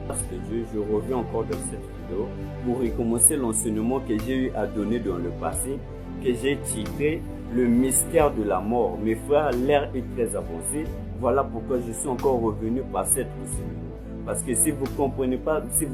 Grâce de Dieu, je reviens encore dans cette vidéo pour recommencer l'enseignement que j'ai eu à donner dans le passé, que j'ai titré le mystère de la mort. Mes frères, l'ère est très avancée. Voilà pourquoi je suis encore revenu par cet enseignement. Parce que si vous ne comprenez pas cet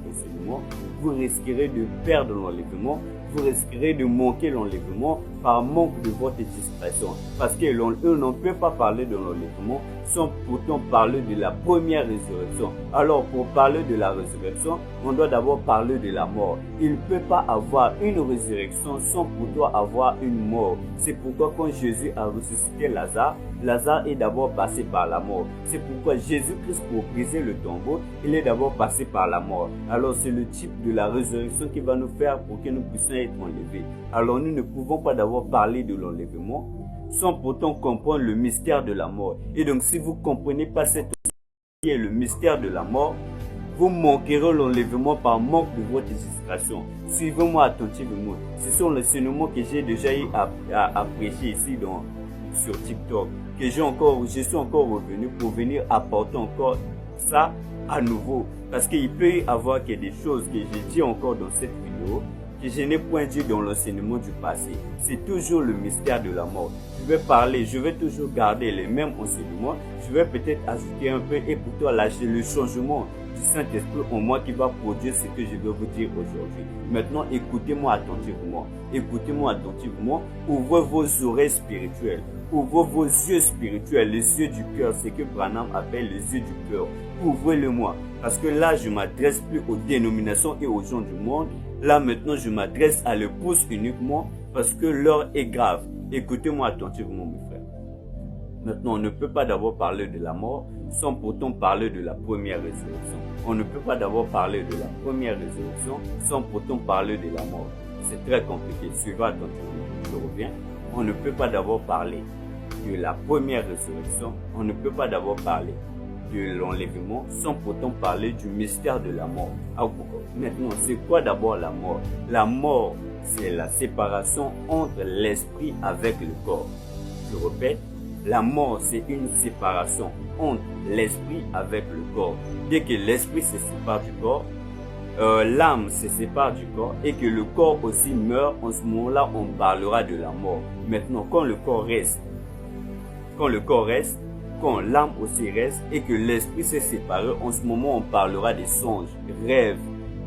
enseignement, vous risquerez de perdre l'enlèvement, vous risquerez de manquer l'enlèvement par manque de votre discrétion. Parce que l'on ne peut pas parler de l'enlèvement sans pourtant parler de la première résurrection. Alors pour parler de la résurrection, on doit d'abord parler de la mort. Il ne peut pas avoir une résurrection sans pourtant avoir une mort. C'est pourquoi quand Jésus a ressuscité Lazare, Lazare est d'abord passé par la mort. C'est pourquoi Jésus-Christ, pour briser le tombeau, il est d'abord passé par la mort. Alors c'est le type de la résurrection qui va nous faire pour que nous puissions être enlevés. Alors nous ne pouvons pas d'abord parler de l'enlèvement sans pourtant comprendre le mystère de la mort. Et donc si vous ne comprenez pas cet qui est le mystère de la mort, vous manquerez l'enlèvement par manque de votre discrétion. Suivez-moi attentivement. Ce sont les enseignements que j'ai déjà eu à prêcher ici sur TikTok. Que je suis encore revenu pour venir apporter encore ça à nouveau. Parce qu'il peut y avoir que des choses que j'ai dit encore dans cette vidéo que je n'ai point dit dans l'enseignement du passé. C'est toujours le mystère de la mort. Je vais toujours garder les mêmes enseignements. Je vais peut-être ajouter un peu et pourtant lâcher le changement du Saint-Esprit en moi qui va produire ce que je vais vous dire aujourd'hui. Maintenant, écoutez-moi attentivement. Écoutez-moi attentivement. Ouvrez vos oreilles spirituelles. Ouvrez vos yeux spirituels, les yeux du cœur, ce que Branham appelle les yeux du cœur. Ouvrez-le-moi. Parce que là, je ne m'adresse plus aux dénominations et aux gens du monde. Là, maintenant, je m'adresse à l'épouse uniquement parce que l'heure est grave. Écoutez-moi attentivement, mes frères. Maintenant, on ne peut pas d'abord parler de la mort sans pourtant parler de la première résurrection. On ne peut pas d'abord parler de la première résurrection sans pourtant parler de la mort. C'est très compliqué. Suivez attentivement. Je reviens. On ne peut pas d'abord parler de la première résurrection. On ne peut pas d'abord parler de l'enlèvement sans pourtant parler du mystère de la mort. Maintenant, c'est quoi d'abord la mort? La mort, c'est la séparation entre l'esprit avec le corps. Je répète, la mort, c'est une séparation entre l'esprit avec le corps. Dès que l'esprit se sépare du corps, l'âme se sépare du corps et que le corps aussi meurt, en ce moment-là, on parlera de la mort. Maintenant, quand le corps reste, quand l'âme aussi reste et que l'esprit s'est séparé, en ce moment, on parlera des songes, rêves.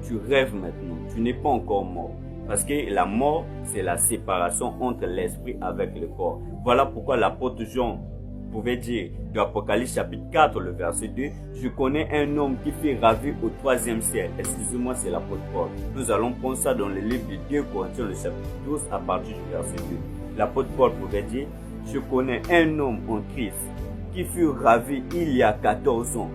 Tu rêves maintenant, tu n'es pas encore mort. Parce que la mort, c'est la séparation entre l'esprit avec le corps. Voilà pourquoi l'apôtre Jean pouvait dire, dans Apocalypse chapitre 4, le verset 2, je connais un homme qui fait ravir au 3e ciel. Excusez-moi, c'est l'apôtre Paul. Nous allons prendre ça dans le livre de 2 Corinthiens, le chapitre 12, à partir du verset 2. L'apôtre Paul pouvait dire, je connais un homme en Christ qui fut ravi il y a 14 ans.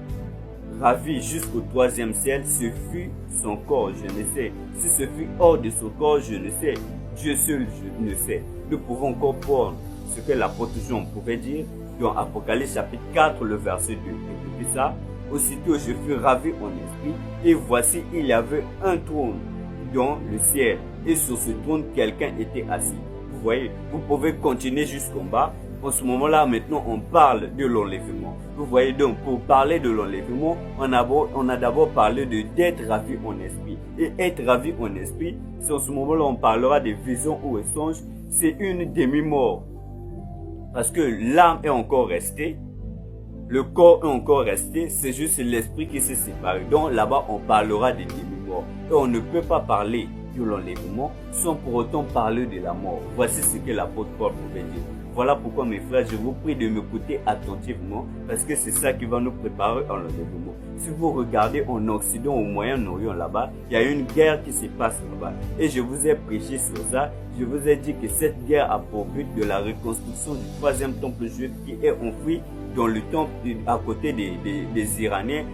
Ravi jusqu'au 3e ciel, ce fut son corps, je ne sais. Si ce fut hors de son corps, je ne sais. Dieu seul, je ne sais. Nous pouvons encore prendre ce que l'apôtre Jean pouvait dire dans Apocalypse chapitre 4, le verset 2. Écoutez ça. Aussitôt je fus ravi en esprit, et voici il y avait un trône dans le ciel, et sur ce trône quelqu'un était assis. Vous voyez, vous pouvez continuer jusqu'en bas. En ce moment-là, maintenant, on parle de l'enlèvement. Vous voyez donc, pour parler de l'enlèvement, on a d'abord parlé d'être ravi en esprit. Et être ravi en esprit, c'est en ce moment-là, on parlera des visions ou des songes. C'est une demi-mort. Parce que l'âme est encore restée, le corps est encore resté, c'est juste l'esprit qui s'est séparé. Donc là-bas, on parlera des demi-morts. Et on ne peut pas parler de l'enlèvement sans pour autant parler de la mort. Voici ce que l'apôtre Paul pouvait dire. Voilà pourquoi mes frères, je vous prie de m'écouter attentivement parce que c'est ça qui va nous préparer à l'enlèvement. Si vous regardez en Occident, au Moyen-Orient là-bas, il y a une guerre qui se passe là-bas. Et je vous ai prêché sur ça. Je vous ai dit que cette guerre a pour but de la reconstruction du 3e temple juif qui est enfoui dans le temple à côté des Iraniens,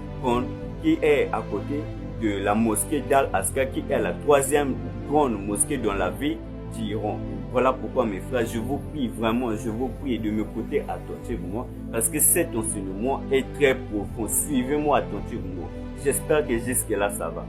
qui est à côté de la mosquée d'Al-Aqsa, qui est la 3e grande mosquée dans la ville d'Iran. Voilà pourquoi mes frères, je vous prie vraiment, je vous prie de m'écouter attentivement parce que cet enseignement est très profond. Suivez-moi attentivement. J'espère que jusque là ça va.